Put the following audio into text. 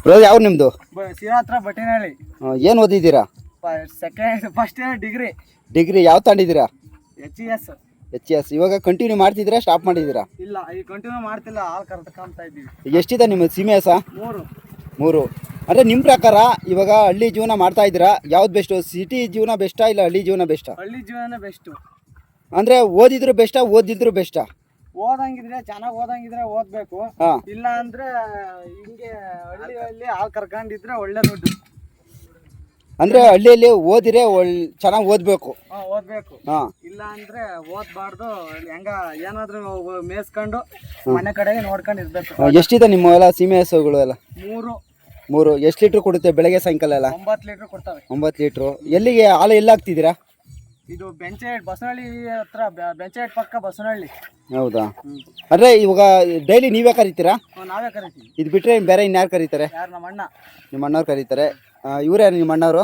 Bro ಯಾವ ನಿಮ್ಮದು? ಶಿರಾ ಹತ್ರ ಬಟ್ಟಿನಹಳ್ಳಿ. ಏನು ಓದಿದ್ದೀರಾ? First year degree. ಡಿಗ್ರಿ ಯಾವ ತಗೊಂಡಿದ್ದೀರಾ? HES. HES. ಇವಾಗ ಕಂಟಿನ್ಯೂ ಮಾಡ್ತಿದ್ದೀರಾ ಸ್ಟಾಪ್ ಮಾಡಿದ್ದೀರಾ? ಇಲ್ಲ, ಈಗ ಕಂಟಿನ್ಯೂ ಮಾಡ್ತಿಲ್ಲ, ಹಾಲು ಕರ್ಕೊಂತ ಇದ್ದೀವಿ. ಎಷ್ಟಿದೆ ನಿಮ್ಮ ಸೀಮೆ ಹಸ? 3. ಅಂದರೆ ನಿಮ್ಮ ಪ್ರಕಾರ ಇವಾಗ ಹಳ್ಳಿ ಜೀವನ ಮಾಡ್ತಾ ಇದ್ದೀರಾ, ಯಾವ್ದು ಬೆಸ್ಟು? ಸಿಟಿ ಜೀವನ ಬೆಸ್ಟಾ ಇಲ್ಲ ಹಳ್ಳಿ ಜೀವನ ಬೆಸ್ಟಾ? ಹಳ್ಳಿ ಜೀವನ ಬೆಸ್ಟು. ಅಂದರೆ ಓದಿದ್ರು ಬೆಸ್ಟಾ ಓದಿದ್ರು ಬೆಸ್ಟಾ? ಓದಂಗಿದ್ರೆ ಚೆನ್ನಾಗಿ ಓದಂಗಿದ್ರೆ ಓದ್ಬೇಕು. ಇಲ್ಲ ಅಂದ್ರೆ ಹಿಂಗೆ ಹಳ್ಳಿ ಹಾಲು ಕರ್ಕೊಂಡಿದ್ರೆ ಒಳ್ಳೆ ದುಡ್ಡು. ಅಂದರೆ ಹಳ್ಳಿಯಲ್ಲಿ ಓದಿದ್ರೆ ಚೆನ್ನಾಗಿ ಓದಬೇಕು. ಓದ್ಬೇಕು. ಇಲ್ಲ ಅಂದ್ರೆ ಓದ್ಬಾರ್ದು. ಹೆಂಗ ಏನಾದ್ರು ಮೇಯಿಸ್ಕೊಂಡು ಮನೆ ಕಡೆಗೆ ನೋಡ್ಕೊಂಡು ಇರ್ಬೇಕು. ಎಷ್ಟಿದೆ ನಿಮ್ಮ ಎಲ್ಲ ಸೀಮೆ ಹಸುಗಳು ಎಲ್ಲ? 3. ಎಷ್ಟು ಲೀಟ್ರ್ ಕೊಡುತ್ತೆ ಬೆಳಗ್ಗೆ ಸಾಯಂಕಾಲ ಎಲ್ಲ? 9 ಲೀಟ್ರ್ ಕೊಡ್ತವೆ. 9 ಲೀಟ್ರು. ಎಲ್ಲಿಗೆ ಹಾಲು ಎಲ್ಲ ಹಾಕ್ತಿದ್ದೀರಾ? ಇದು ಬೆಂಚೇಟ್ ಬಸವನಹಳ್ಳಿ ಹತ್ರ, ಬೆಂಚೇಟ್ ಪಕ್ಕ ಬಸವನಹಳ್ಳಿ. ಹೌದಾ? ಅಂದರೆ ಇವಾಗ ಡೈಲಿ ನೀವೇ ಕರಿತೀರಾ? ನಾವೇ ಕರಿತೀವಿ. ಇದು ಬಿಟ್ಟರೆ ಬೇರೆ ಇನ್ಯಾರು ಕರೀತಾರೆ? ಯಾರು? ನಮ್ಮ ಅಣ್ಣ. ನಿಮ್ಮ ಅಣ್ಣವ್ರು ಕರೀತಾರೆ. ಇವರೇ ನಿಮ್ಮ ಅಣ್ಣವರು?